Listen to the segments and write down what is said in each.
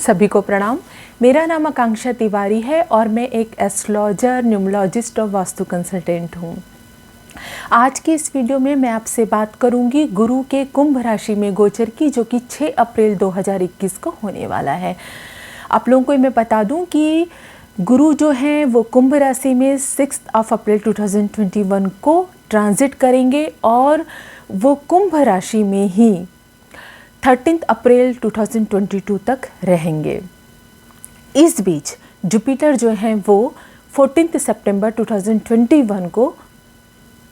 सभी को प्रणाम। मेरा नाम आकांक्षा तिवारी है और मैं एक एस्ट्रोलॉजर, न्यूमरोलॉजिस्ट और वास्तु कंसल्टेंट हूँ। आज की इस वीडियो में मैं आपसे बात करूँगी गुरु के कुंभ राशि में गोचर की, जो कि 6 अप्रैल 2021 को होने वाला है। आप लोगों को मैं बता दूँ कि गुरु जो हैं वो कुंभ राशि में 6 अप्रैल 2021 को ट्रांजिट करेंगे और वो कुंभ राशि में ही 13 अप्रैल 2022 तक रहेंगे। इस बीच जुपिटर जो हैं वो 14 सितंबर 2021 को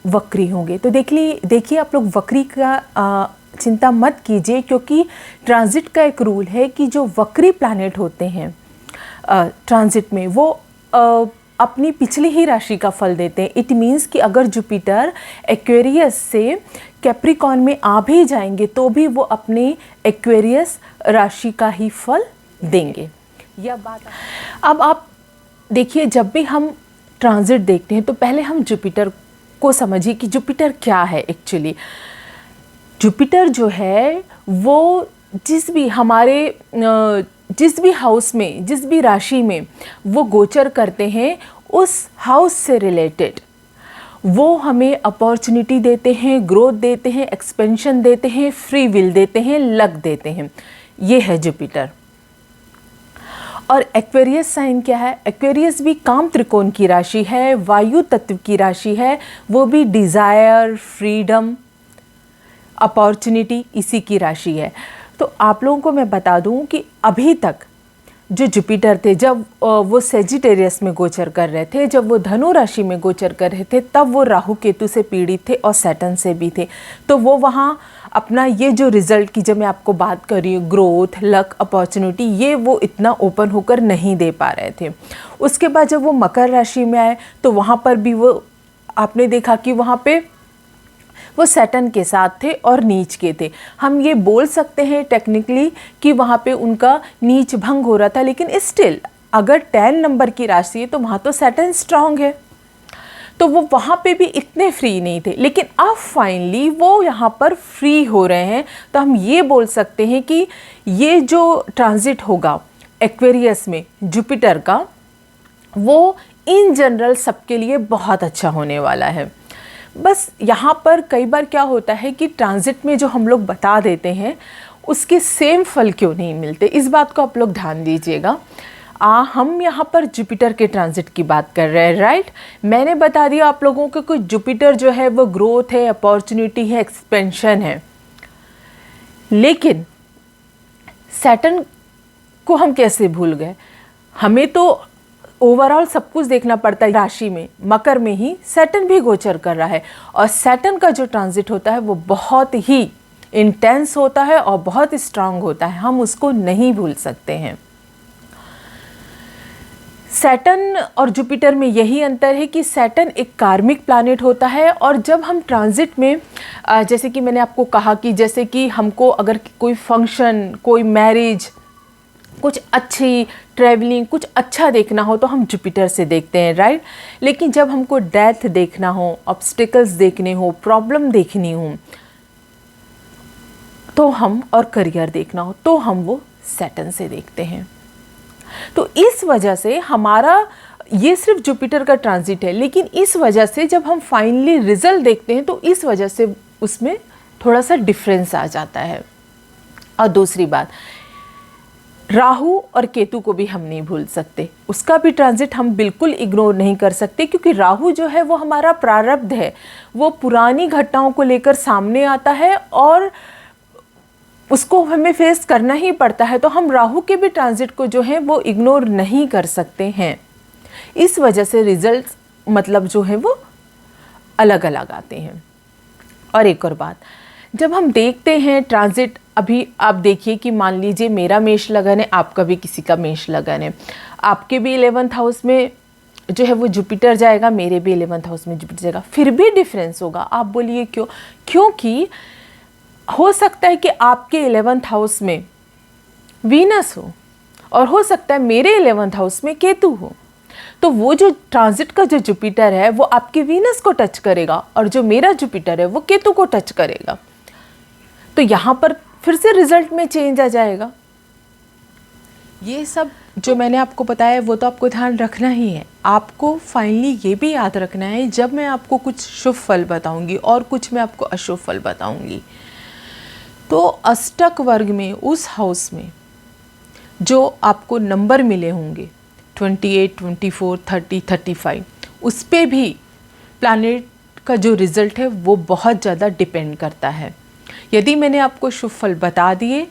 वक्री होंगे। तो देखिए आप लोग वक्री का चिंता मत कीजिए, क्योंकि ट्रांजिट का एक रूल है कि जो वक्री प्लैनेट होते हैं ट्रांजिट में वो अपनी पिछली ही राशि का फल देते हैं। इट मीन्स कि अगर जुपिटर एक्वेरियस से कैप्रिकॉर्न में आ भी जाएंगे तो भी वो अपने एक्वेरियस राशि का ही फल देंगे। यह बात अब आप देखिए, जब भी हम ट्रांजिट देखते हैं तो पहले हम जुपिटर को समझिए कि जुपिटर क्या है एक्चुअली। जुपिटर जो है वो जिस भी हाउस में, जिस भी राशि में वो गोचर करते हैं, उस हाउस से रिलेटेड वो हमें अपॉर्चुनिटी देते हैं, ग्रोथ देते हैं, एक्सपेंशन देते हैं, फ्री विल देते हैं, लक देते हैं। ये है जुपिटर। और एक्वेरियस साइन क्या है? एक्वेरियस भी काम त्रिकोण की राशि है, वायु तत्व की राशि है, वो भी डिज़ायर, फ्रीडम, अपॉर्चुनिटी इसी की राशि है। तो आप लोगों को मैं बता दूं कि अभी तक जो जुपिटर थे, जब वो सेजिटेरियस में गोचर कर रहे थे, जब वो धनु राशि में गोचर कर रहे थे, तब वो राहु केतु से पीड़ित थे और सैटर्न से भी थे। तो वो वहाँ अपना ये जो रिजल्ट की जब मैं आपको बात कर रही हूँ, ग्रोथ, लक, अपॉर्चुनिटी, ये वो इतना ओपन होकर नहीं दे पा रहे थे। उसके बाद जब वो मकर राशि में आए तो वहाँ पर भी वो आपने देखा कि वहाँ पे वो सैटर्न के साथ थे और नीच के थे। हम ये बोल सकते हैं टेक्निकली कि वहाँ पे उनका नीच भंग हो रहा था, लेकिन स्टिल अगर 10 नंबर की राशि है तो वहाँ तो सैटर्न स्ट्रांग है, तो वो वहाँ पे भी इतने फ्री नहीं थे। लेकिन अब फाइनली वो यहाँ पर फ्री हो रहे हैं। तो हम ये बोल सकते हैं कि ये जो ट्रांजिट होगा एक्वेरियस में जुपिटर का, वो इन जनरल सबके लिए बहुत अच्छा होने वाला है। बस यहाँ पर कई बार क्या होता है कि ट्रांजिट में जो हम लोग बता देते हैं उसके सेम फल क्यों नहीं मिलते, इस बात को आप लोग ध्यान दीजिएगा। हम यहाँ पर जुपिटर के ट्रांजिट की बात कर रहे हैं, राइट। मैंने बता दिया आप लोगों को कि जुपिटर जो है वो ग्रोथ है, अपॉर्चुनिटी है, एक्सपेंशन है। लेकिन सैटर्न को हम कैसे भूल गए? हमें तो ओवरऑल सब कुछ देखना पड़ता है। राशि में मकर में ही सैटर्न भी गोचर कर रहा है और सैटर्न का जो ट्रांजिट होता है वो बहुत ही इंटेंस होता है और बहुत स्ट्रांग होता है, हम उसको नहीं भूल सकते हैं। सैटर्न और जुपिटर में यही अंतर है कि सैटर्न एक कार्मिक प्लैनेट होता है और जब हम ट्रांजिट में जैसे कि मैंने आपको कहा कि जैसे कि हमको अगर कोई फंक्शन, कोई मैरिज, कुछ अच्छी ट्रैवलिंग, कुछ अच्छा देखना हो तो हम जुपिटर से देखते हैं, राइट। लेकिन जब हमको डेथ देखना हो, ऑब्स्टिकल्स देखने हो, प्रॉब्लम देखनी हो तो हम, और करियर देखना हो तो हम वो सैटर्न से देखते हैं। तो इस वजह से हमारा ये सिर्फ जुपिटर का ट्रांजिट है, लेकिन इस वजह से जब हम फाइनली रिजल्ट देखते हैं तो इस वजह से उसमें थोड़ा सा डिफरेंस आ जाता है। और दूसरी बात, राहु और केतु को भी हम नहीं भूल सकते, उसका भी ट्रांजिट हम बिल्कुल इग्नोर नहीं कर सकते, क्योंकि राहु जो है वो हमारा प्रारब्ध है, वो पुरानी घटनाओं को लेकर सामने आता है और उसको हमें फेस करना ही पड़ता है। तो हम राहु के भी ट्रांजिट को जो है वो इग्नोर नहीं कर सकते हैं। इस वजह से रिजल्ट्स मतलब जो है वो अलग अलग आते हैं। और एक और बात, जब हम देखते हैं ट्रांजिट, अभी आप देखिए कि मान लीजिए मेरा मेष लगन है, आपका भी किसी का मेष लगन है, आपके भी 11th हाउस में जो है वो जुपिटर जाएगा, मेरे भी 11th हाउस में जुपिटर जाएगा, फिर भी डिफरेंस होगा। आप बोलिए क्यों? क्योंकि हो सकता है कि आपके 11th हाउस में वीनस हो और हो सकता है मेरे 11th हाउस में केतु हो। तो वो जो ट्रांजिट का जो जुपिटर है वो आपके वीनस को टच करेगा और जो मेरा जुपिटर है वो केतु को टच करेगा। तो यहाँ पर फिर से रिजल्ट में चेंज आ जाएगा। ये सब जो मैंने आपको बताया वो तो आपको ध्यान रखना ही है। आपको फाइनली ये भी याद रखना है, जब मैं आपको कुछ शुभ फल बताऊंगी और कुछ मैं आपको अशुभ फल बताऊंगी, तो अष्टक वर्ग में उस हाउस में जो आपको नंबर मिले होंगे 28, 24, 30, 35, उस पे भी प्लैनेट का जो रिज़ल्ट है वो बहुत ज़्यादा डिपेंड करता है। यदि मैंने आपको शुभ फल बता दिए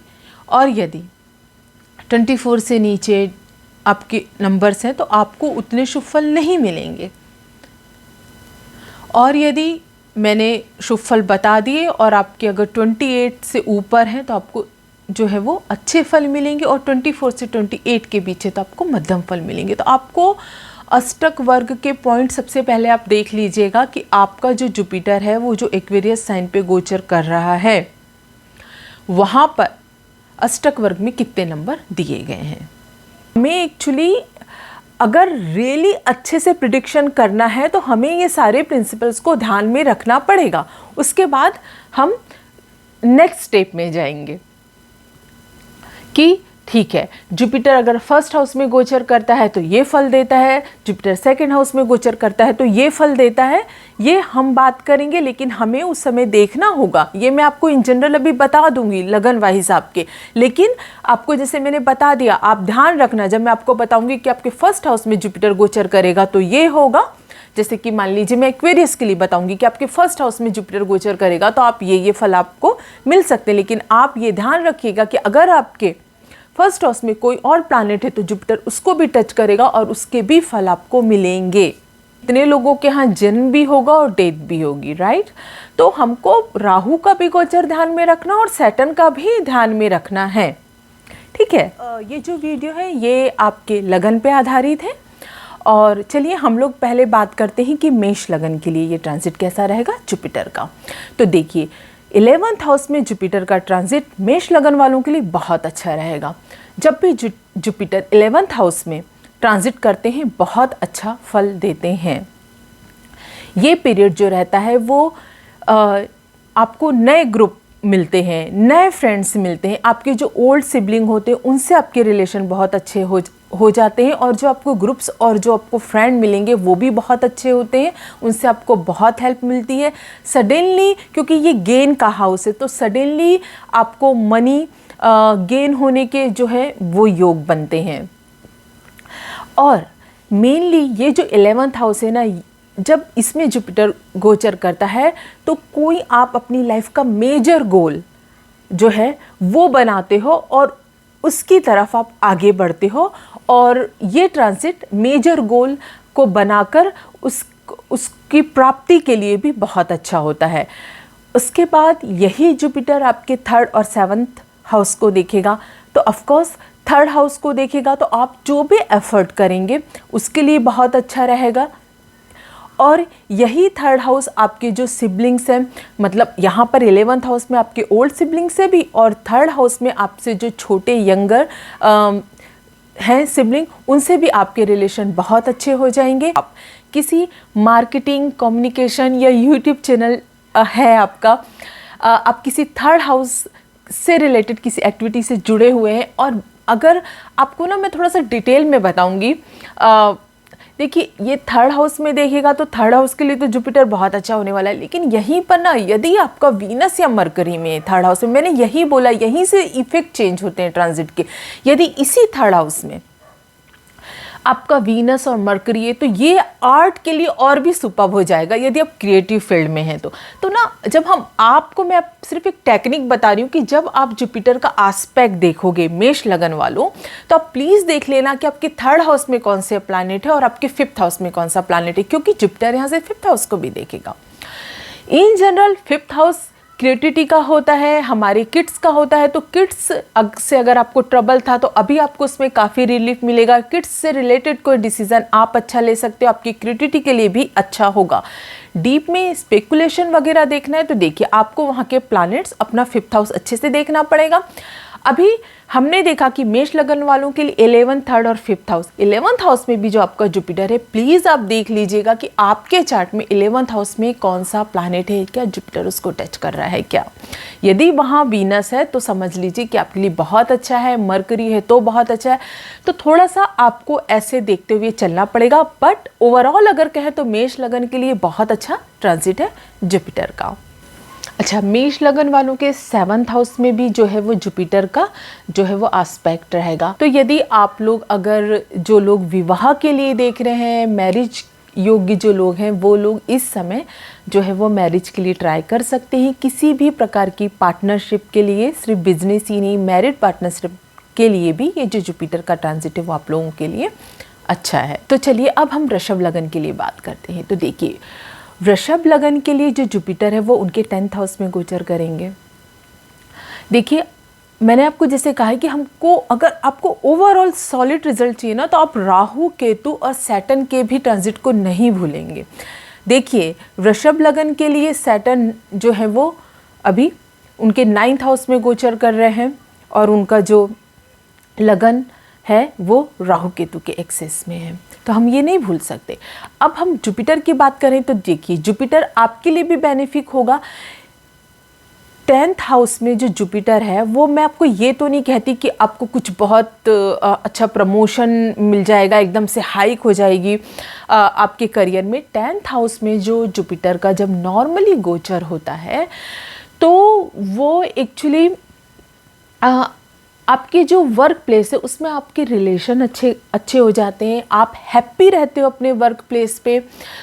और यदि 24 से नीचे आपके नंबर्स हैं तो आपको उतने शुभ फल नहीं मिलेंगे, और यदि मैंने शुभ फल बता दिए और आपके अगर 28 से ऊपर हैं तो आपको जो है वो अच्छे फल मिलेंगे, और 24 से 28 के बीच है तो आपको मध्यम फल मिलेंगे। तो आपको अष्टक वर्ग के पॉइंट सबसे पहले आप देख लीजिएगा कि आपका जो जुपिटर है वो जो एक्वेरियस साइन पे गोचर कर रहा है वहाँ पर अष्टक वर्ग में कितने नंबर दिए गए हैं। हमें एक्चुअली अगर रियली अच्छे से प्रिडिक्शन करना है तो हमें ये सारे प्रिंसिपल्स को ध्यान में रखना पड़ेगा। उसके बाद हम नेक्स्ट स्टेप में जाएंगे कि ठीक है, जुपिटर अगर फर्स्ट हाउस में गोचर करता है तो ये फल देता है, जुपिटर सेकंड हाउस में गोचर करता है तो ये फल देता है, ये हम बात करेंगे। लेकिन हमें उस समय देखना होगा, ये मैं आपको इन जनरल अभी बता दूंगी लगन वाइज आपके, लेकिन आपको जैसे मैंने बता दिया आप ध्यान रखना, जब मैं आपको बताऊंगी कि आपके फर्स्ट हाउस में जुपिटर गोचर करेगा तो ये होगा। जैसे कि मान लीजिए मैं एक्वेरियस के लिए बताऊंगी कि आपके फर्स्ट हाउस में जुपिटर गोचर करेगा तो आप ये फल आपको मिल सकते हैं। लेकिन आप ये ध्यान रखिएगा कि अगर आपके फर्स्ट हाउस में कोई और प्लैनेट है तो जुपिटर उसको भी टच करेगा और उसके भी फल आपको मिलेंगे। इतने लोगों के यहाँ जन्म भी होगा और डेथ भी होगी, राइट। तो हमको राहु का भी गोचर ध्यान में रखना और सैटर्न का भी ध्यान में रखना है, ठीक है। ये जो वीडियो है ये आपके लगन पे आधारित है। और चलिए हम लोग पहले बात करते हैं कि मेष लगन के लिए ये ट्रांजिट कैसा रहेगा जुपिटर का। तो देखिए 11th हाउस में जुपिटर का ट्रांजिट मेष लगन वालों के लिए बहुत अच्छा रहेगा। जब भी जुपिटर 11th हाउस में ट्रांजिट करते हैं बहुत अच्छा फल देते हैं। ये पीरियड जो रहता है वो आपको नए ग्रुप मिलते हैं, नए फ्रेंड्स मिलते हैं, आपके जो ओल्ड सिबलिंग होते हैं उनसे आपके रिलेशन बहुत अच्छे हो जाते हैं, और जो आपको ग्रुप्स और जो आपको फ्रेंड मिलेंगे वो भी बहुत अच्छे होते हैं, उनसे आपको बहुत हेल्प मिलती है। सडनली क्योंकि ये गेन का हाउस है तो सडनली आपको मनी गेन होने के जो है वो योग बनते हैं। और मेनली ये जो 11th हाउस है ना, जब इसमें जुपिटर गोचर करता है तो कोई आप अपनी लाइफ का मेजर गोल जो है वो बनाते हो और उसकी तरफ आप आगे बढ़ते हो, और ये ट्रांजिट मेजर गोल को बनाकर उसकी प्राप्ति के लिए भी बहुत अच्छा होता है। उसके बाद यही जुपिटर आपके 3rd और 7th हाउस को देखेगा, तो ऑफकोर्स 3rd हाउस को देखेगा तो आप जो भी एफर्ट करेंगे उसके लिए बहुत अच्छा रहेगा। और यही 3rd हाउस आपके जो सिबलिंग्स हैं, मतलब यहाँ पर 11th हाउस में आपके ओल्ड सिबलिंग्स से भी, और 3rd हाउस में आपसे जो छोटे यंगर हैं सिबलिंग, उनसे भी आपके रिलेशन बहुत अच्छे हो जाएंगे। आप किसी मार्केटिंग, कम्युनिकेशन या यूट्यूब चैनल है आपका, आप किसी 3rd हाउस से रिलेटेड किसी एक्टिविटी से जुड़े हुए हैं, और अगर आपको ना मैं थोड़ा सा डिटेल में बताऊंगी। देखिए ये 3rd हाउस में देखेगा तो 3rd हाउस के लिए तो जुपिटर बहुत अच्छा होने वाला है, लेकिन यहीं पर ना यदि आपका वीनस या मरकरी में 3rd हाउस में, मैंने यही बोला यहीं से इफेक्ट चेंज होते हैं ट्रांजिट के। यदि इसी 3rd हाउस में आपका वीनस और मरकरी है तो ये आर्ट के लिए और भी सुपर्ब हो जाएगा यदि आप क्रिएटिव फील्ड में हैं तो ना, जब हम आपको मैं सिर्फ एक टेक्निक बता रही हूँ कि जब आप जुपिटर का आस्पेक्ट देखोगे मेष लगन वालों, तो आप प्लीज़ देख लेना कि आपके 3rd हाउस में कौन से प्लैनेट है और आपके 5th हाउस में कौन सा प्लैनेट है, क्योंकि जुपिटर यहाँ से 5th हाउस को भी देखेगा। In general 5th house creativity का होता है, हमारे किड्स का होता है, तो किड्स से अगर आपको ट्रबल था तो अभी आपको उसमें काफ़ी रिलीफ मिलेगा। किड्स से रिलेटेड कोई डिसीजन आप अच्छा ले सकते हो, आपकी क्रिएटिविटी के लिए भी अच्छा होगा। डीप में स्पेकुलेशन वगैरह देखना है तो देखिए आपको वहाँ के प्लैनेट्स अपना 5th हाउस अच्छे से देखना पड़ेगा। अभी हमने देखा कि मेष लगन वालों के लिए 11th, 3rd और 5th हाउस, 11th हाउस में भी जो आपका जुपिटर है, प्लीज़ आप देख लीजिएगा कि आपके चार्ट में 11th हाउस में कौन सा प्लैनेट है, क्या जुपिटर उसको टच कर रहा है क्या। यदि वहाँ वीनस है तो समझ लीजिए कि आपके लिए बहुत अच्छा है, मरकरी है तो बहुत अच्छा है। तो थोड़ा सा आपको ऐसे देखते हुए चलना पड़ेगा, बट ओवरऑल अगर कहें तो मेष लगन के लिए बहुत अच्छा ट्रांजिट है जुपिटर का। अच्छा, मेष लगन वालों के 7th हाउस में भी जो है वो जुपिटर का जो है वो एस्पेक्ट रहेगा। तो यदि आप लोग, अगर जो लोग विवाह के लिए देख रहे हैं, मैरिज योग्य जो लोग हैं, वो लोग इस समय जो है वो मैरिज के लिए ट्राई कर सकते हैं। किसी भी प्रकार की पार्टनरशिप के लिए, सिर्फ बिजनेस ही नहीं, मैरिड पार्टनरशिप के लिए भी ये जो जुपिटर का ट्रांजिट है वो आप लोगों के लिए अच्छा है। तो चलिए अब हम वृषभ लगन के लिए बात करते हैं। तो देखिए, वृषभ लगन के लिए जो जुपिटर है वो उनके 10th हाउस में गोचर करेंगे। देखिए, मैंने आपको जैसे कहा है कि हमको, अगर आपको ओवरऑल सॉलिड रिजल्ट चाहिए ना, तो आप राहु, केतु और सैटर्न के भी ट्रांजिट को नहीं भूलेंगे। देखिए, वृषभ लगन के लिए सैटर्न जो है वो अभी उनके 9th हाउस में गोचर कर रहे हैं और उनका जो लगन है वो राहु केतु के एक्सेस में है, तो हम ये नहीं भूल सकते। अब हम जुपिटर की बात करें तो देखिए, जुपिटर आपके लिए भी बेनिफिक होगा। 10th हाउस में जो जुपिटर है वो, मैं आपको ये तो नहीं कहती कि आपको कुछ बहुत अच्छा प्रमोशन मिल जाएगा, एकदम से हाइक हो जाएगी आपके करियर में। 10th हाउस में जो जुपिटर का जब नॉर्मली गोचर होता है तो वो एक्चुअली आपके जो वर्क प्लेस है उसमें आपके रिलेशन अच्छे हो जाते हैं, आप हैप्पी रहते हो अपने वर्क प्लेस पे,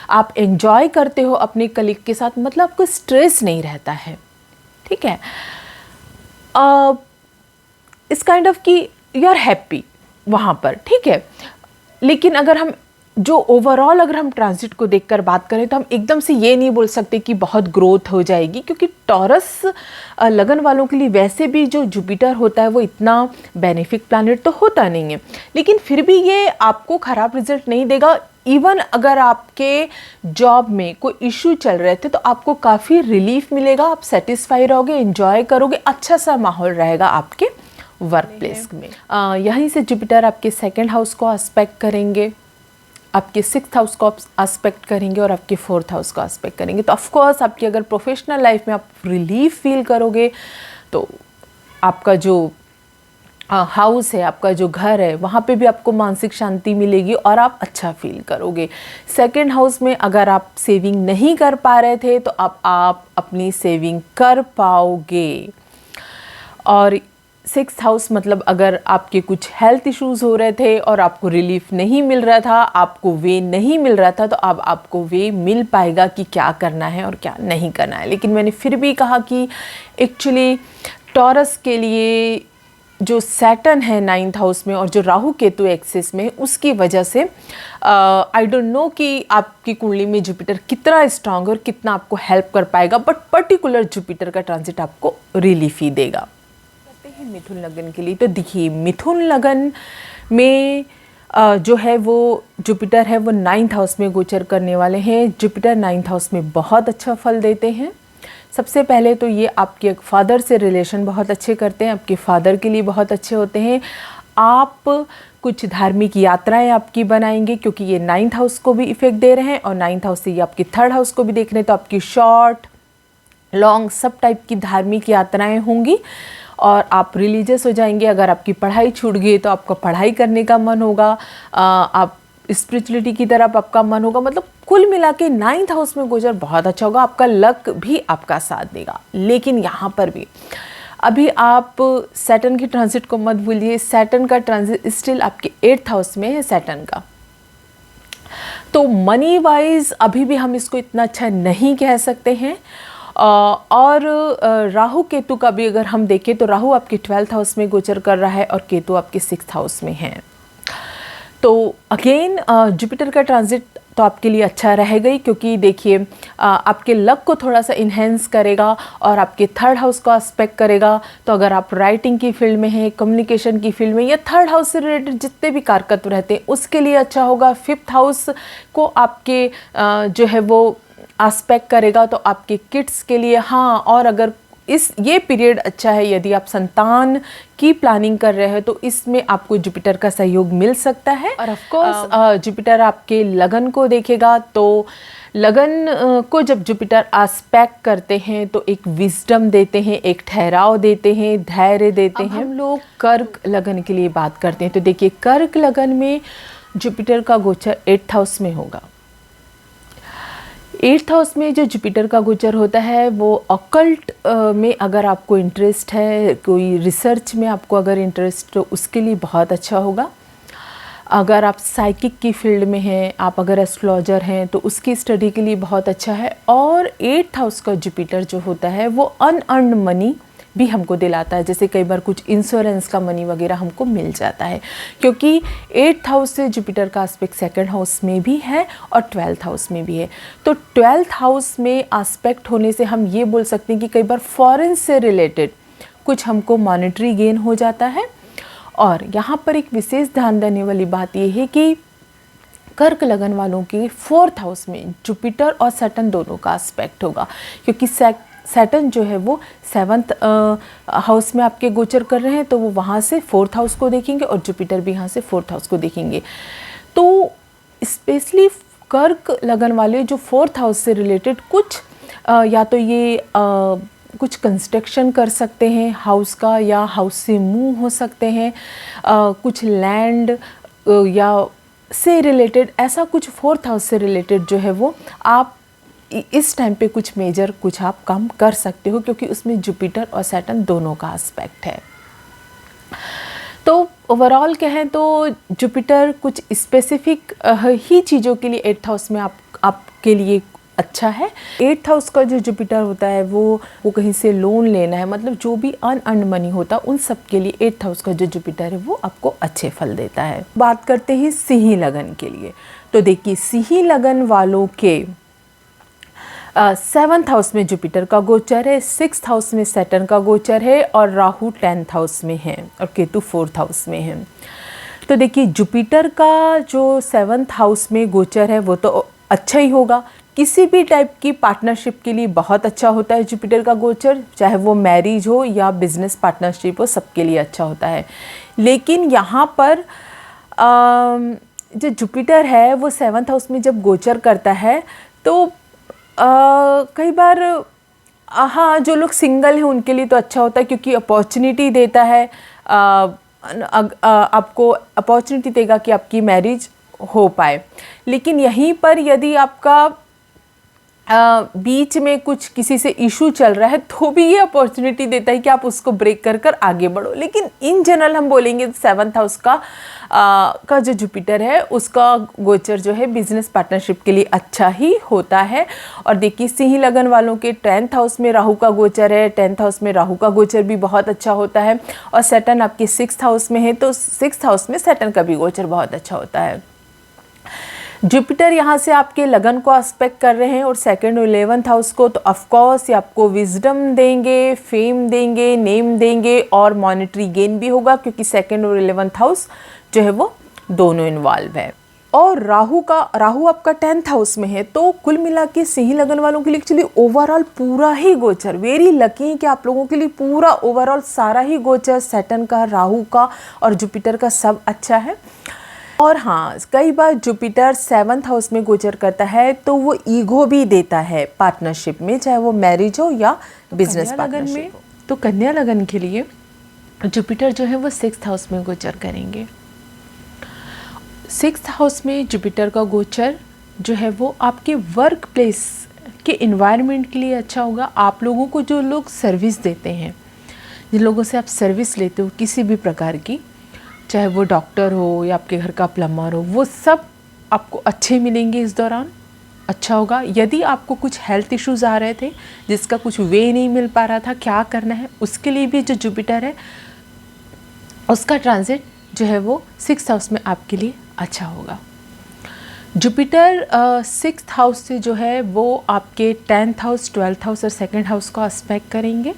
आप एंजॉय करते हो अपने कलीग के साथ, मतलब आपको स्ट्रेस नहीं रहता है, ठीक है। इस काइंड ऑफ कि यू आर हैप्पी वहाँ पर, ठीक है। लेकिन अगर हम जो ओवरऑल अगर हम ट्रांजिट को देखकर बात करें तो हम एकदम से ये नहीं बोल सकते कि बहुत ग्रोथ हो जाएगी, क्योंकि टॉरस लगन वालों के लिए वैसे भी जो जुपिटर होता है वो इतना बेनिफिक प्लैनेट तो होता नहीं है, लेकिन फिर भी ये आपको ख़राब रिजल्ट नहीं देगा। इवन अगर आपके जॉब में कोई इशू चल रहे थे तो आपको काफ़ी रिलीफ मिलेगा, आप सेटिस्फाई रहोगे, एंजॉय करोगे, अच्छा सा माहौल रहेगा आपके वर्क प्लेस में। यहीं से जुपिटर आपके 2nd हाउस को एस्पेक्ट करेंगे, आपके 6th हाउस को एस्पेक्ट करेंगे और आपके 4th हाउस को एस्पेक्ट करेंगे। तो ऑफ कोर्स आपकी अगर प्रोफेशनल लाइफ में आप रिलीफ फील करोगे तो आपका जो हाउस है, आपका जो घर है, वहाँ पे भी आपको मानसिक शांति मिलेगी और आप अच्छा फील करोगे। 2nd हाउस में अगर आप सेविंग नहीं कर पा रहे थे तो आप अपनी सेविंग कर पाओगे। और 6th हाउस मतलब अगर आपके कुछ हेल्थ इश्यूज़ हो रहे थे और आपको रिलीफ नहीं मिल रहा था, आपको वे नहीं मिल रहा था, तो अब आपको वे मिल पाएगा कि क्या करना है और क्या नहीं करना है। लेकिन मैंने फिर भी कहा कि एक्चुअली टॉरस के लिए जो सैटर्न है 9th हाउस में और जो राहु केतु एक्सिस में, उसकी वजह से आई डोंट नो कि आपकी कुंडली में जुपिटर कितना स्ट्रांग और कितना आपको हेल्प कर पाएगा, बट पर्टिकुलर जुपिटर का ट्रांजिट आपको रिलीफ ही देगा। मिथुन लगन के लिए तो देखिए, मिथुन लगन में जो है वो जुपिटर है वो 9th हाउस में गोचर करने वाले हैं। जुपिटर 9th हाउस में बहुत अच्छा फल देते हैं। सबसे पहले तो ये आपके फादर से रिलेशन बहुत अच्छे करते हैं, आपके फादर के लिए बहुत अच्छे होते हैं। आप कुछ धार्मिक यात्राएं आपकी बनाएंगे, क्योंकि ये 9th हाउस को भी इफेक्ट दे रहे हैं और 9th हाउस से ये आपके 3rd हाउस को भी देख रहे हैं, तो आपकी शॉर्ट लॉन्ग सब टाइप की धार्मिक यात्राएं होंगी और आप रिलीजियस हो जाएंगे। अगर आपकी पढ़ाई छूट गई तो आपका पढ़ाई करने का मन होगा, आप स्पिरिचुअलिटी की तरफ आपका मन होगा। मतलब कुल मिला के 9th हाउस में गोचर बहुत अच्छा होगा, आपका लक भी आपका साथ देगा। लेकिन यहाँ पर भी अभी आप सैटर्न की ट्रांजिट को मत भूलिए। सैटर्न का ट्रांजिट स्टिल आपके 8th हाउस में है सैटर्न का, तो मनी वाइज अभी भी हम इसको इतना अच्छा नहीं कह सकते हैं। और राहु केतु का भी अगर हम देखें तो राहु आपके 12th हाउस में गोचर कर रहा है और केतु आपके 6th हाउस में है। तो अगेन जुपिटर का ट्रांजिट तो आपके लिए अच्छा रहेगा ही, क्योंकि देखिए आपके लक को थोड़ा सा इन्हेंस करेगा और आपके 3rd हाउस को एस्पेक्ट करेगा। तो अगर आप राइटिंग की फील्ड में हैं, कम्युनिकेशन की फील्ड में, या 3rd हाउस से रिलेटेड जितने भी कारकत्व रहते हैं उसके लिए अच्छा होगा। 5th हाउस को आपके जो है वो एस्पेक्ट करेगा, तो आपके किड्स के लिए हाँ। और अगर इस ये पीरियड अच्छा है। यदि आप संतान की प्लानिंग कर रहे हैं तो इसमें आपको जुपिटर का सहयोग मिल सकता है। और ऑफ कोर्स जुपिटर आपके लगन को देखेगा, तो लगन को जब जुपिटर आस्पेक्ट करते हैं तो एक विजडम देते हैं, एक ठहराव देते हैं, धैर्य देते हैं। हम लोग कर्क लगन के लिए बात करते हैं, तो देखिए कर्क लगन में जुपिटर का गोचर 8th हाउस में होगा। 8th हाउस में जो जुपिटर का गोचर होता है वो ऑकल्ट में अगर आपको इंटरेस्ट है, कोई रिसर्च में आपको अगर इंटरेस्ट तो उसके लिए बहुत अच्छा होगा। अगर आप साइकिक की फील्ड में हैं, आप अगर एस्ट्रोलॉजर हैं तो उसकी स्टडी के लिए बहुत अच्छा है। और 8th हाउस का जुपिटर जो होता है वो अनअर्न्ड मनी भी हमको दिलाता है, जैसे कई बार कुछ इंश्योरेंस का मनी वगैरह हमको मिल जाता है, क्योंकि 8th हाउस से जुपिटर का आस्पेक्ट 2nd हाउस में भी है और 12th हाउस में भी है। तो 12th हाउस में आस्पेक्ट होने से हम ये बोल सकते हैं कि कई बार फॉरेन से रिलेटेड कुछ हमको मॉनेटरी गेन हो जाता है। और यहाँ पर एक विशेष ध्यान देने वाली बात यह है कि कर्क लगन वालों के 4th हाउस में जुपिटर और सैटर्न दोनों का आस्पेक्ट होगा, क्योंकि सैटर्न जो है वो 7th हाउस में आपके गोचर कर रहे हैं, तो वो वहाँ से 4th हाउस को देखेंगे और जुपिटर भी यहाँ से 4th हाउस को देखेंगे। तो स्पेशली कर्क लगन वाले जो 4th हाउस से रिलेटेड कुछ या तो ये कुछ कंस्ट्रक्शन कर सकते हैं हाउस का, या हाउस से मूव हो सकते हैं, कुछ लैंड या से रिलेटेड ऐसा कुछ 4th हाउस से रिलेटेड जो है वो आप इस टाइम पे कुछ मेजर कुछ आप काम कर सकते हो, क्योंकि उसमें जुपिटर और सैटर्न दोनों का एस्पेक्ट है। तो ओवरऑल कहें तो जुपिटर कुछ स्पेसिफिक ही चीज़ों के लिए 8th हाउस में आपके लिए अच्छा है। 8th हाउस का जो जुपिटर होता है वो कहीं से लोन लेना है, मतलब जो भी अनअर्न्ड मनी होता है उन सब के लिए 8th हाउस का जो जुपिटर है वो आपको अच्छे फल देता है। बात करते हैं सिंह लगन के लिए, तो देखिए सिंह लगन वालों के 7th हाउस में जुपिटर का गोचर है, 6th हाउस में सैटर्न का गोचर है और राहु 10th हाउस में है और केतु 4th हाउस में है। तो देखिए जुपिटर का जो 7th हाउस में गोचर है वो तो अच्छा ही होगा, किसी भी टाइप की पार्टनरशिप के लिए बहुत अच्छा होता है जुपिटर का गोचर, चाहे वो मैरिज हो या बिजनेस पार्टनरशिप हो, सबके लिए अच्छा होता है। लेकिन यहाँ पर जो जुपिटर है वो 7th हाउस में जब गोचर करता है तो कई बार हाँ जो लोग सिंगल हैं उनके लिए तो अच्छा होता है, क्योंकि अपॉर्चुनिटी देता है, आपको अपॉर्चुनिटी देगा कि आपकी मैरिज हो पाए। लेकिन यहीं पर यदि आपका बीच में कुछ किसी से इशू चल रहा है तो भी ये अपॉर्चुनिटी देता है कि आप उसको ब्रेक कर कर आगे बढ़ो। लेकिन इन जनरल हम बोलेंगे 7th हाउस का जो जुपिटर है उसका गोचर जो है बिजनेस पार्टनरशिप के लिए अच्छा ही होता है। और देखिए सिंह लगन वालों के 10th हाउस में राहु का गोचर है, 10th हाउस में राहु का गोचर भी बहुत अच्छा होता है और सैटर्न आपके 6th हाउस में है, तो 6th हाउस में सैटर्न का भी गोचर बहुत अच्छा होता है। जुपिटर यहाँ से आपके लगन को एस्पेक्ट कर रहे हैं और 2nd और 11th हाउस को, तो ऑफकोर्स ये आपको विजडम देंगे, फेम देंगे, नेम देंगे और मॉनेटरी गेन भी होगा, क्योंकि 2nd और 11th हाउस जो है वो दोनों इन्वॉल्व है। और राहु आपका 10th हाउस में है, तो कुल मिला के सिंह लगन वालों के लिए एक्चुअली ओवरऑल पूरा ही गोचर वेरी लकी है कि आप लोगों के लिए पूरा ओवरऑल सारा ही गोचर सैटर्न का, राहु का और जुपिटर का सब अच्छा है। और हाँ कई बार जुपिटर 7th हाउस में गोचर करता है तो वो ईगो भी देता है पार्टनरशिप में, चाहे वो मैरिज हो या बिजनेस पार्टनरशिप हो। तो कन्या लगन के लिए जुपिटर जो है वो 6th हाउस में गोचर करेंगे। 6th हाउस में जुपिटर का गोचर जो है वो आपके वर्क प्लेस के इन्वायरमेंट के लिए अच्छा होगा। आप लोगों को जो लोग सर्विस देते हैं, जिन लोगों से आप सर्विस लेते हो किसी भी प्रकार की, चाहे वो डॉक्टर हो या आपके घर का प्लम्बर हो, वो सब आपको अच्छे मिलेंगे इस दौरान, अच्छा होगा। यदि आपको कुछ हेल्थ इश्यूज़ आ रहे थे जिसका कुछ वे नहीं मिल पा रहा था, क्या करना है, उसके लिए भी जो जुपिटर है उसका ट्रांजिट जो है वो 6th हाउस में आपके लिए अच्छा होगा। जुपिटर 6th हाउस से जो है वो आपके 10th हाउस, 12th हाउस और 2nd हाउस को एस्पेक्ट करेंगे।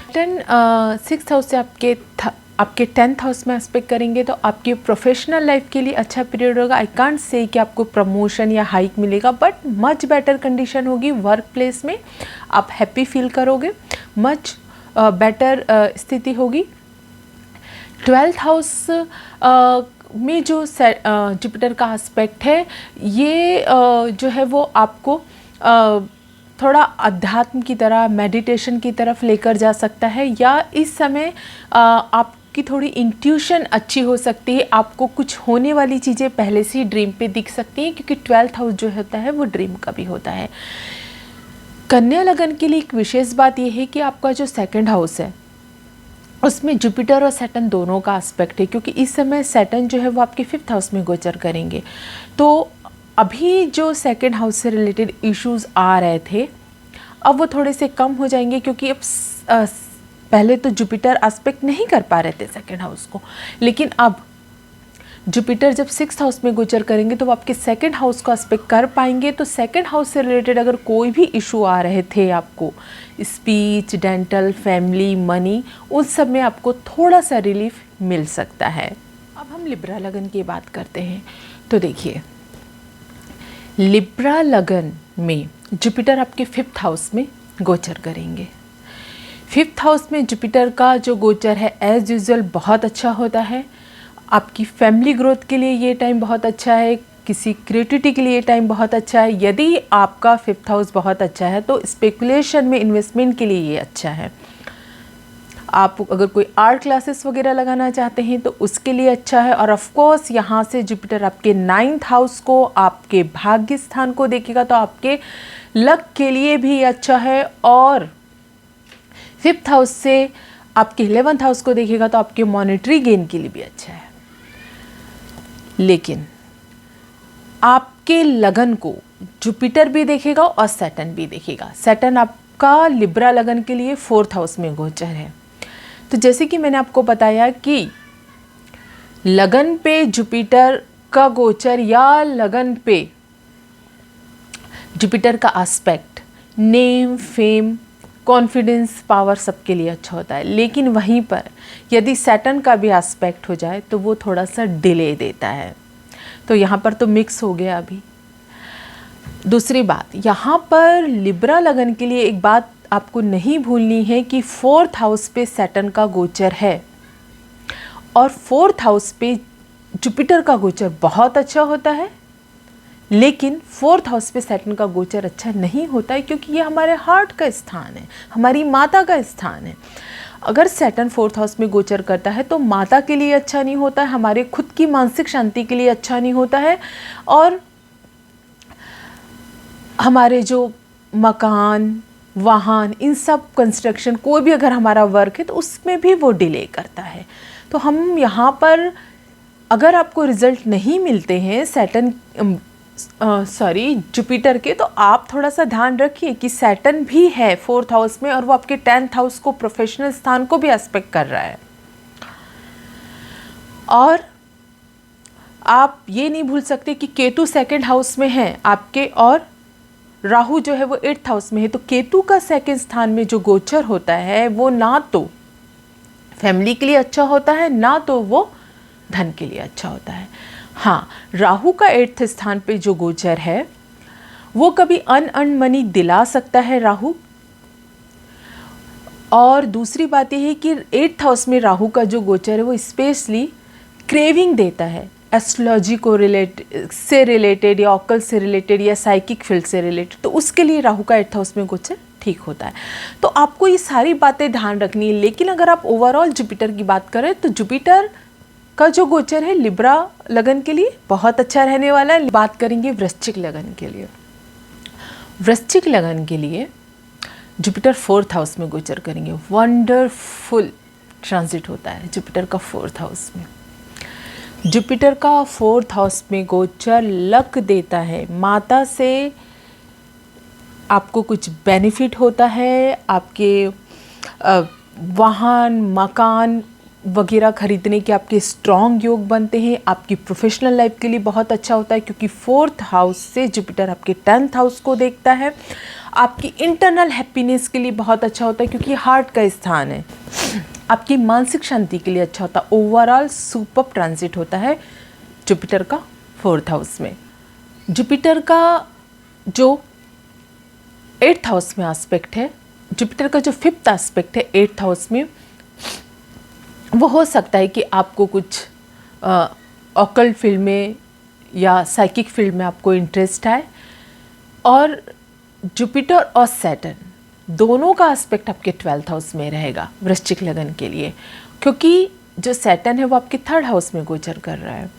6th हाउस से आपके 10th हाउस में एस्पेक्ट करेंगे तो आपकी प्रोफेशनल लाइफ के लिए अच्छा पीरियड होगा। आई कांट से कि आपको प्रमोशन या हाइक मिलेगा, बट मच बेटर कंडीशन होगी वर्क प्लेस में, आप हैप्पी फील करोगे, मच बेटर स्थिति होगी। 12th हाउस में जो जुपिटर का एस्पेक्ट है, ये जो है वो आपको थोड़ा अध्यात्म की तरह, मेडिटेशन की तरफ लेकर जा सकता है, या इस समय आपकी थोड़ी इंट्यूशन अच्छी हो सकती है। आपको कुछ होने वाली चीज़ें पहले से ही ड्रीम पे दिख सकती हैं, क्योंकि 12th हाउस जो होता है वो ड्रीम का भी होता है। कन्या लगन के लिए एक विशेष बात यह है कि आपका जो 2nd हाउस है उसमें जुपिटर और सैटर्न दोनों का एस्पेक्ट है, क्योंकि इस समय सैटर्न जो है वो आपके 5th हाउस में गोचर करेंगे। तो अभी जो 2nd हाउस से रिलेटेड इश्यूज आ रहे थे, अब वो थोड़े से कम हो जाएंगे, क्योंकि अब पहले तो जुपिटर एस्पेक्ट नहीं कर पा रहे थे 2nd हाउस को, लेकिन अब जुपिटर जब 6th हाउस में गोचर करेंगे तो वो आपके 2nd हाउस को एस्पेक्ट कर पाएंगे। तो 2nd हाउस से रिलेटेड अगर कोई भी इशू आ रहे थे आपको, स्पीच, डेंटल, फैमिली, मनी, उन सब में आपको थोड़ा सा रिलीफ मिल सकता है। अब हम लिब्रा लगन की बात करते हैं। तो देखिए, लिब्रा लगन में जुपिटर आपके 5th हाउस में गोचर करेंगे। 5th हाउस में जुपिटर का जो गोचर है एज यूजुअल बहुत अच्छा होता है। आपकी फैमिली ग्रोथ के लिए ये टाइम बहुत अच्छा है, किसी क्रिएटिविटी के लिए ये टाइम बहुत अच्छा है। यदि आपका 5th हाउस बहुत अच्छा है तो स्पेकुलेशन में, इन्वेस्टमेंट के लिए ये अच्छा है। आप अगर कोई आर्ट क्लासेस वगैरह लगाना चाहते हैं तो उसके लिए अच्छा है। और ऑफ कोर्स यहाँ से जुपिटर आपके 9th हाउस को, आपके भाग्य स्थान को देखेगा, तो आपके लक के लिए भी अच्छा है। और 5th हाउस से आपके 11th हाउस को देखेगा तो आपके मॉनेटरी गेन के लिए भी अच्छा है। लेकिन आपके लगन को जुपिटर भी देखेगा और सैटर्न भी देखेगा। सैटर्न आपका लिब्रा लगन के लिए 4th हाउस में गोचर है। तो जैसे कि मैंने आपको बताया कि लगन पे जुपिटर का गोचर या लगन पे जुपिटर का aspect name, fame, confidence, power सबके लिए अच्छा होता है। लेकिन वहीं पर यदि सैटर्न का भी एस्पेक्ट हो जाए तो वो थोड़ा सा डिले देता है। तो यहाँ पर तो मिक्स हो गया अभी। दूसरी बात, यहाँ पर लिब्रा लगन के लिए एक बात आपको नहीं भूलनी है कि 4th हाउस पे सैटर्न का गोचर है और 4th हाउस पे जुपिटर का गोचर बहुत अच्छा होता है। लेकिन 4th हाउस पे सैटर्न का गोचर अच्छा नहीं होता है, क्योंकि ये हमारे हार्ट का स्थान है, हमारी माता का स्थान है। अगर सैटर्न 4th हाउस में गोचर करता है तो माता के लिए अच्छा नहीं होता है, हमारे खुद की मानसिक शांति के लिए अच्छा नहीं होता है, और हमारे जो मकान, वाहन, इन सब कंस्ट्रक्शन, कोई भी अगर हमारा वर्क है तो उसमें भी वो डिले करता है। तो हम यहाँ पर अगर आपको रिजल्ट नहीं मिलते हैं जुपिटर के, तो आप थोड़ा सा ध्यान रखिए कि सैटर्न भी है 4th हाउस में और वो आपके 10th हाउस को, प्रोफेशनल स्थान को भी एस्पेक्ट कर रहा है। और आप ये नहीं भूल सकते कि केतु 2nd हाउस में है आपके, और राहु जो है वो 8th हाउस में है। तो केतु का 2nd स्थान में जो गोचर होता है वो ना तो फैमिली के लिए अच्छा होता है, ना तो वो धन के लिए अच्छा होता है। हाँ, राहु का 8th स्थान पे जो गोचर है वो कभी अनअर्न्ड मनी दिला सकता है राहु। और दूसरी बात यह है कि 8th हाउस में राहु का जो गोचर है वो स्पेशली क्रेविंग देता है, एस्ट्रोलॉजी को रिलेटेड या ऑकल्ट से रिलेटेड या साइकिक फील्ड से रिलेटेड। तो उसके लिए राहु का 8th हाउस में गोचर ठीक होता है। तो आपको ये सारी बातें ध्यान रखनी है। लेकिन अगर आप ओवरऑल जुपिटर की बात करें तो जुपिटर का जो गोचर है लिब्रा लगन के लिए बहुत अच्छा रहने वाला है। बात करेंगे वृश्चिक लगन के लिए। वृश्चिक लगन के लिए जुपिटर 4th हाउस में गोचर करेंगे। वंडरफुल ट्रांजिट होता है जुपिटर का 4th हाउस में। जुपिटर का 4th हाउस में गोचर लक देता है। माता से आपको कुछ बेनिफिट होता है, आपके वाहन, मकान वगैरह खरीदने के आपके स्ट्रॉन्ग योग बनते हैं। आपकी प्रोफेशनल लाइफ के लिए बहुत अच्छा होता है, क्योंकि 4th हाउस से जुपिटर आपके 10th हाउस को देखता है। आपकी इंटरनल हैप्पीनेस के लिए बहुत अच्छा होता है, क्योंकि हार्ट का स्थान है। आपकी मानसिक शांति के लिए अच्छा होता है। ओवरऑल सुपर ट्रांजिट होता है जुपिटर का 4th हाउस में। जुपिटर का जो 8th हाउस में एस्पेक्ट है जुपिटर का जो 5th एस्पेक्ट है 8th हाउस में, वो हो सकता है कि आपको कुछ ऑकल्ट फील्ड में या साइकिक फील्ड में आपको इंटरेस्ट है। और जुपिटर और सैटर्न दोनों का एस्पेक्ट आपके 12th हाउस में रहेगा वृश्चिक लगन के लिए, क्योंकि जो सैटर्न है वो आपके 3rd हाउस में गोचर कर रहा है।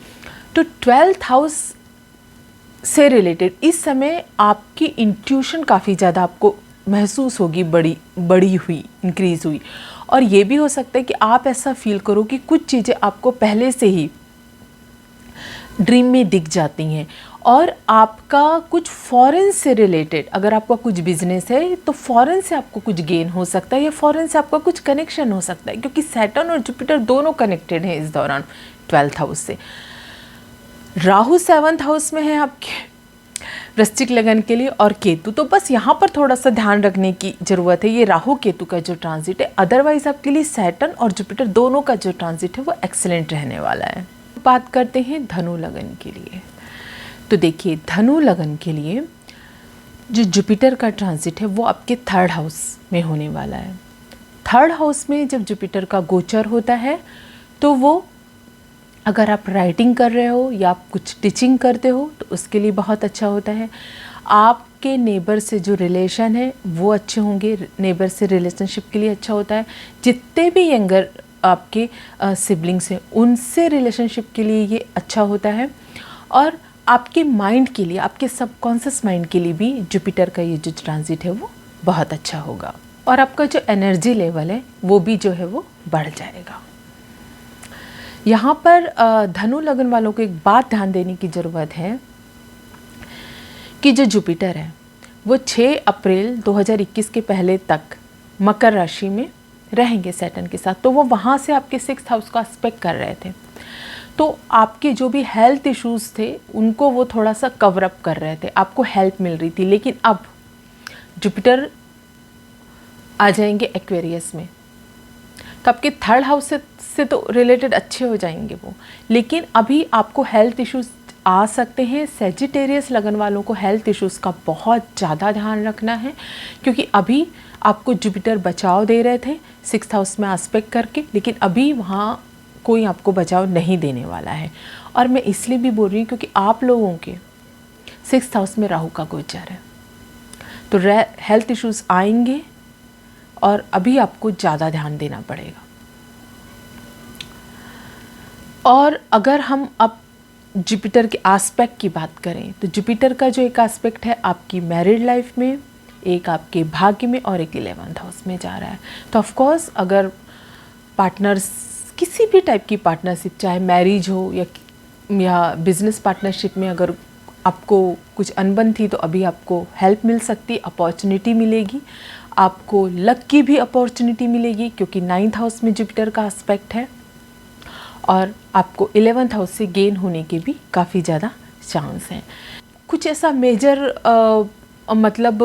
तो 12th हाउस से रिलेटेड इस समय आपकी इंट्यूशन काफ़ी ज़्यादा आपको महसूस होगी, बड़ी हुई, इंक्रीज़ हुई। और ये भी हो सकता है कि आप ऐसा फील करो कि कुछ चीज़ें आपको पहले से ही ड्रीम में दिख जाती हैं। और आपका कुछ फॉरेन से रिलेटेड, अगर आपका कुछ बिजनेस है तो फॉरेन से आपको कुछ गेन हो सकता है या फॉरेन से आपका कुछ कनेक्शन हो सकता है, क्योंकि सैटर्न और जुपिटर दोनों कनेक्टेड हैं इस दौरान 12th हाउस से। राहु 7th हाउस में है आपके वृश्चिक लगन के लिए, और केतु, तो बस यहाँ पर थोड़ा सा ध्यान रखने की ज़रूरत है, ये राहु केतु का जो ट्रांजिट है। अदरवाइज आपके लिए सैटर्न और जुपिटर दोनों का जो ट्रांजिट है वो एक्सीलेंट रहने वाला है। बात करते हैं धनु लगन के लिए। तो देखिए, धनु लगन के लिए जो जुपिटर का ट्रांजिट है वो आपके 3rd हाउस में होने वाला है। 3rd हाउस में जब जुपिटर का गोचर होता है तो वो, अगर आप राइटिंग कर रहे हो या आप कुछ टीचिंग करते हो तो उसके लिए बहुत अच्छा होता है। आपके नेबर से जो रिलेशन है वो अच्छे होंगे, नेबर से रिलेशनशिप के लिए अच्छा होता है। जितने भी यंगर आपके सिबलिंग्स हैं उनसे रिलेशनशिप के लिए ये अच्छा होता है। और आपके माइंड के लिए, आपके सबकॉन्शियस माइंड के लिए भी जुपिटर का ये जो ट्रांजिट है वो बहुत अच्छा होगा। और आपका जो एनर्जी लेवल है वो भी जो है वो बढ़ जाएगा। यहाँ पर धनु लगन वालों को एक बात ध्यान देने की ज़रूरत है कि जो जुपिटर है वो 6 अप्रैल 2021 के पहले तक मकर राशि में रहेंगे सैटर्न के साथ। तो वो वहाँ से आपके 6th हाउस का एस्पेक्ट कर रहे थे, तो आपके जो भी हेल्थ इश्यूज़ थे उनको वो थोड़ा सा कवर अप कर रहे थे, आपको हेल्प मिल रही थी। लेकिन अब जुपिटर आ जाएंगे एक्वेरियस में, तो आपके 3rd हाउस से तो रिलेटेड अच्छे हो जाएंगे वो। लेकिन अभी आपको हेल्थ इश्यूज आ सकते हैं। सेजिटेरियस लगन वालों को हेल्थ इश्यूज़ का बहुत ज़्यादा ध्यान रखना है, क्योंकि अभी आपको जुपिटर बचाव दे रहे थे 6th हाउस में एस्पेक्ट करके, लेकिन अभी वहाँ कोई आपको बचाव नहीं देने वाला है। और मैं इसलिए भी बोल रही हूँ क्योंकि आप लोगों के 6th हाउस में राहु का गोचर है, तो हेल्थ इश्यूज़ आएंगे और अभी आपको ज़्यादा ध्यान देना पड़ेगा। और अगर हम अब जुपिटर के एस्पेक्ट की बात करें तो जुपिटर का जो एक एस्पेक्ट है आपकी मैरिड लाइफ में, एक आपके भाग्य में और एक 11th हाउस में जा रहा है। तो ऑफ कोर्स अगर पार्टनर्स, किसी भी टाइप की पार्टनरशिप, चाहे मैरिज हो या बिजनेस पार्टनरशिप में अगर आपको कुछ अनबन थी तो अभी आपको हेल्प मिल सकती, अपॉर्चुनिटी मिलेगी, आपको लक की भी अपॉर्चुनिटी मिलेगी, क्योंकि 9th हाउस में जुपिटर का एस्पेक्ट है। और आपको 11th हाउस से गेन होने के भी काफ़ी ज़्यादा चांस हैं। कुछ ऐसा मेजर मतलब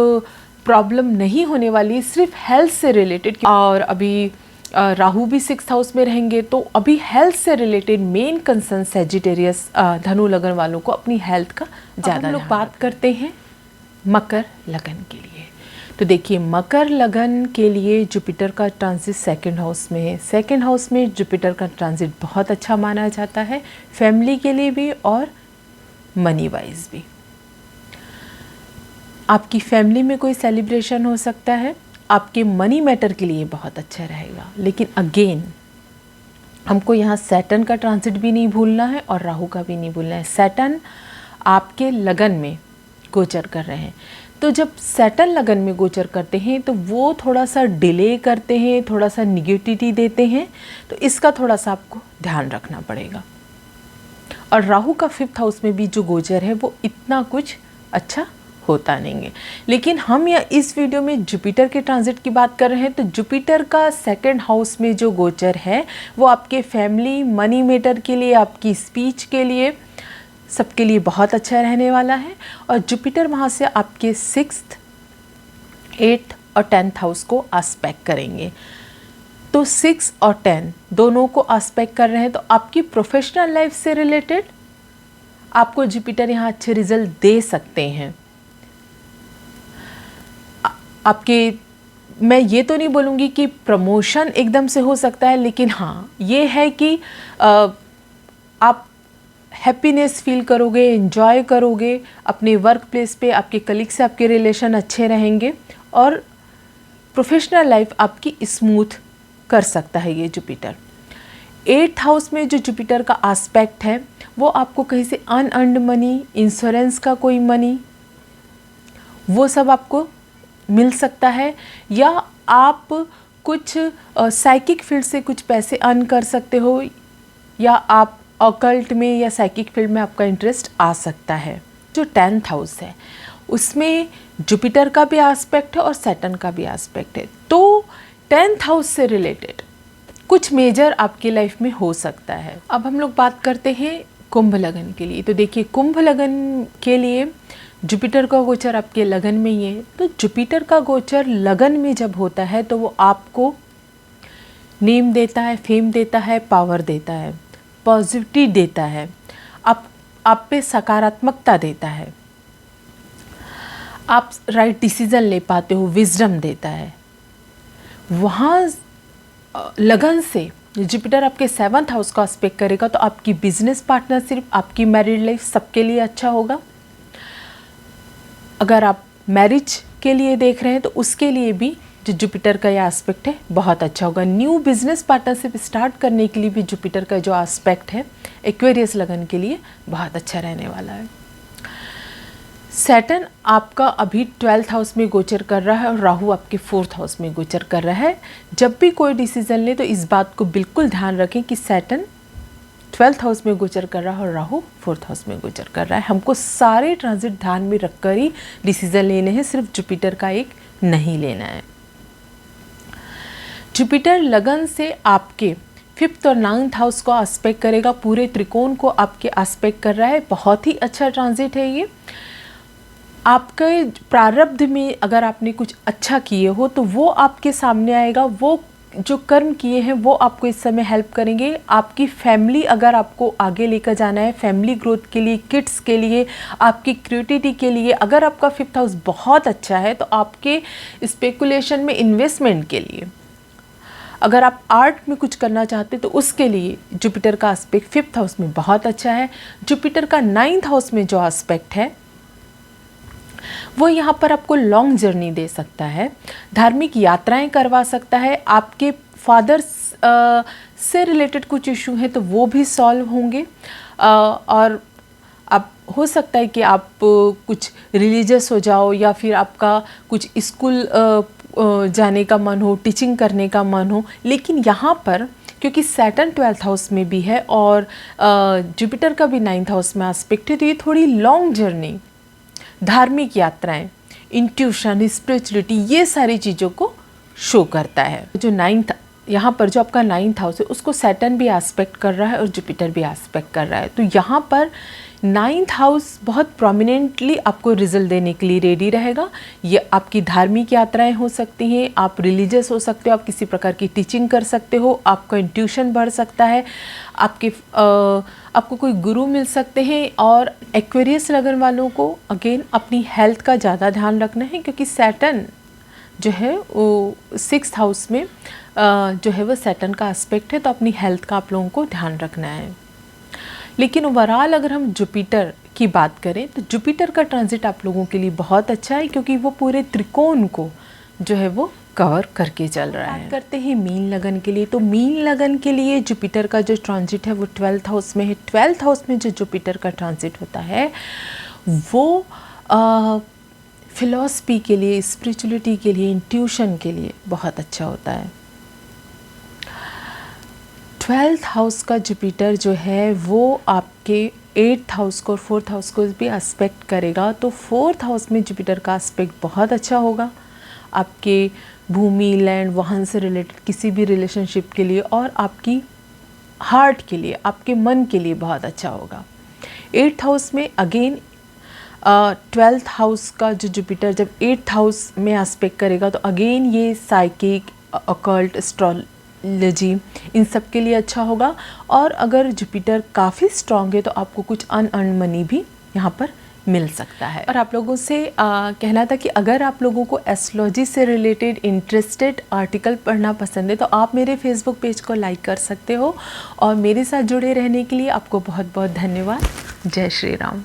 प्रॉब्लम नहीं होने वाली, सिर्फ हेल्थ से रिलेटेड। और अभी राहु भी 6th हाउस में रहेंगे, तो अभी हेल्थ से रिलेटेड मेन कंसर्न सेजिटेरियस धनु लगन वालों को अपनी हेल्थ का ज़्यादा। हम लोग बात करते हैं मकर लगन के लिए। तो देखिए, मकर लगन के लिए जुपिटर का ट्रांजिट 2nd हाउस में है। 2nd हाउस में जुपिटर का ट्रांजिट बहुत अच्छा माना जाता है, फैमिली के लिए भी और मनी वाइज भी। आपकी फैमिली में कोई सेलिब्रेशन हो सकता है, आपके मनी मैटर के लिए बहुत अच्छा रहेगा। लेकिन अगेन हमको यहाँ सैटर्न का ट्रांजिट भी नहीं भूलना है और राहु का भी नहीं भूलना है। सैटर्न आपके लगन में गोचर कर रहे हैं, तो जब सैटर्न लगन में गोचर करते हैं तो वो थोड़ा सा डिले करते हैं, थोड़ा सा निगेटिविटी देते हैं, तो इसका थोड़ा सा आपको ध्यान रखना पड़ेगा। और राहु का 5th हाउस में भी जो गोचर है वो इतना कुछ अच्छा होता नहीं है। लेकिन हम इस वीडियो में जुपिटर के ट्रांजिट की बात कर रहे हैं, तो जुपिटर का 2nd हाउस में जो गोचर है वो आपके फैमिली, मनी मैटर के लिए, आपकी स्पीच के लिए, सबके लिए बहुत अच्छा रहने वाला है। और जुपिटर वहाँ से आपके 6th, 8th और 10th हाउस को एस्पेक्ट करेंगे। तो 6 और 10 दोनों को एस्पेक्ट कर रहे हैं, तो आपकी प्रोफेशनल लाइफ से रिलेटेड आपको जुपिटर यहाँ अच्छे रिजल्ट दे सकते हैं। आपके मैं ये तो नहीं बोलूँगी कि प्रमोशन एकदम से हो सकता है, लेकिन हाँ ये है कि आप हैप्पीनेस फील करोगे, एंजॉय करोगे अपने वर्क प्लेस पे, आपके कलीग से आपके रिलेशन अच्छे रहेंगे और प्रोफेशनल लाइफ आपकी स्मूथ कर सकता है ये जुपिटर। 8th हाउस में जो जुपिटर का एस्पेक्ट है वो आपको कहीं से अनअर्न्ड मनी, इंश्योरेंस का कोई मनी, वो सब आपको मिल सकता है, या आप कुछ साइकिक फील्ड से कुछ पैसे अर्न कर सकते हो, या आप ऑकल्ट में या साइकिक फील्ड में आपका इंटरेस्ट आ सकता है। जो 10th हाउस है उसमें जुपिटर का भी एस्पेक्ट है और सैटर्न का भी एस्पेक्ट है, तो 10th हाउस से रिलेटेड कुछ मेजर आपकी लाइफ में हो सकता है। अब हम लोग बात करते हैं कुंभ लगन के लिए। तो देखिए, कुंभ लगन के लिए जुपिटर का गोचर आपके लगन में ही है। तो जुपिटर का गोचर लगन में जब होता है तो वो आपको नेम देता है, फेम देता है, पावर देता है, पॉजिटिविटी देता है, आप पे सकारात्मकता देता है, आप राइट डिसीजन ले पाते हो, विजडम देता है। वहाँ लगन से जुपिटर आपके 7th हाउस का एस्पेक्ट करेगा तो आपकी बिजनेस पार्टनरशिप, आपकी मैरिड लाइफ सबके लिए अच्छा होगा। अगर आप मैरिज के लिए देख रहे हैं तो उसके लिए भी जो जुपिटर का ये एस्पेक्ट है बहुत अच्छा होगा। न्यू बिजनेस पार्टनरशिप स्टार्ट करने के लिए भी जुपिटर का जो एस्पेक्ट है एक्वेरियस लगन के लिए बहुत अच्छा रहने वाला है। सैटर्न आपका अभी 12th हाउस में गोचर कर रहा है और राहु आपके 4th हाउस में गोचर कर रहा है। जब भी कोई डिसीजन ले तो इस बात को बिल्कुल ध्यान रखें कि सैटर्न 12th हाउस में गोचर कर रहा है और राहु 4th हाउस में गोचर कर रहा है। हमको सारे ट्रांजिट ध्यान में रखकर ही डिसीजन लेने हैं, सिर्फ जुपिटर का एक नहीं लेना है। जुपिटर लगन से आपके 5th और 9th हाउस को एस्पेक्ट करेगा, पूरे त्रिकोण को आपके एस्पेक्ट कर रहा है। बहुत ही अच्छा ट्रांजिट है ये। आपके प्रारब्ध में अगर आपने कुछ अच्छा किए हो तो वो आपके सामने आएगा, वो जो कर्म किए हैं वो आपको इस समय हेल्प करेंगे। आपकी फैमिली अगर आपको आगे लेकर जाना है, फैमिली ग्रोथ के लिए, किड्स के लिए, आपकी क्रिएटिविटी के लिए, अगर आपका 5th हाउस बहुत अच्छा है तो आपके स्पेकुलेशन में, इन्वेस्टमेंट के लिए, अगर आप आर्ट में कुछ करना चाहते तो उसके लिए जुपिटर का एस्पेक्ट 5th हाउस में बहुत अच्छा है। जुपिटर का 9th हाउस में जो एस्पेक्ट है वो यहाँ पर आपको लॉन्ग जर्नी दे सकता है, धार्मिक यात्राएं करवा सकता है, आपके फादर से रिलेटेड कुछ इशू हैं तो वो भी सॉल्व होंगे, और अब हो सकता है कि आप कुछ रिलीजियस हो जाओ या फिर आपका कुछ स्कूल जाने का मन हो, टीचिंग करने का मन हो। लेकिन यहाँ पर क्योंकि सैटर्न 12th हाउस में भी है और जुपिटर का भी 9th हाउस में एस्पेक्ट है, तो ये थोड़ी लॉन्ग जर्नी, धार्मिक यात्राएं, इंट्यूशन, स्पिरिचुअलिटी, ये सारी चीज़ों को शो करता है। जो 9th यहाँ पर जो आपका 9th हाउस है उसको सैटर्न भी एस्पेक्ट कर रहा है और जुपिटर भी एस्पेक्ट कर रहा है। तो यहाँ पर 9th हाउस बहुत प्रोमिनेंटली आपको रिजल्ट देने के लिए रेडी रहेगा। ये आपकी धार्मिक यात्राएं हो सकती हैं, आप रिलीजियस हो सकते हो, आप किसी प्रकार की टीचिंग कर सकते हो, आपका इंट्यूशन बढ़ सकता है, आपको कोई गुरु मिल सकते हैं। और एक्वेरियस लगन वालों को अगेन अपनी हेल्थ का ज़्यादा ध्यान रखना है, क्योंकि सैटर्न जो है वो 6th हाउस में जो है वो सैटर्न का एस्पेक्ट है, तो अपनी हेल्थ का आप लोगों को ध्यान रखना है। लेकिन ओवरऑल अगर हम जुपिटर की बात करें तो जुपिटर का ट्रांजिट आप लोगों के लिए बहुत अच्छा है, क्योंकि वो पूरे त्रिकोण को जो है वो कवर करके चल रहा है। बात करते हैं मीन लगन के लिए। तो मीन लगन के लिए जुपिटर का जो ट्रांजिट है वो 12th हाउस में है। 12th हाउस में जो जुपिटर का ट्रांजिट होता है वो फिलॉसफी के लिए, स्पिरिचुअलिटी के लिए, इंट्यूशन के लिए बहुत अच्छा होता है। 12th हाउस का जुपिटर जो है वो आपके 8th हाउस को और 4th हाउस को भी एस्पेक्ट करेगा। तो 4th हाउस में जुपिटर का एस्पेक्ट बहुत अच्छा होगा आपके भूमि, लैंड, वाहन से रिलेटेड किसी भी रिलेशनशिप के लिए, और आपकी हार्ट के लिए, आपके मन के लिए बहुत अच्छा होगा। 8th हाउस में अगेन 12th हाउस का जो जुपिटर जब 8th हाउस में एस्पेक्ट करेगा तो अगेन ये साइकिक, ऑकल्ट, एस्ट्रोलॉजी, इन सब के लिए अच्छा होगा। और अगर जुपिटर काफ़ी स्ट्रॉन्ग है तो आपको कुछ अनअर्न्ड मनी भी यहाँ पर मिल सकता है। और आप लोगों से कहना था कि अगर आप लोगों को एस्ट्रोलॉजी से रिलेटेड इंटरेस्टेड आर्टिकल पढ़ना पसंद है तो आप मेरे फेसबुक पेज को लाइक कर सकते हो। और मेरे साथ जुड़े रहने के लिए आपको बहुत बहुत धन्यवाद। जय श्री राम।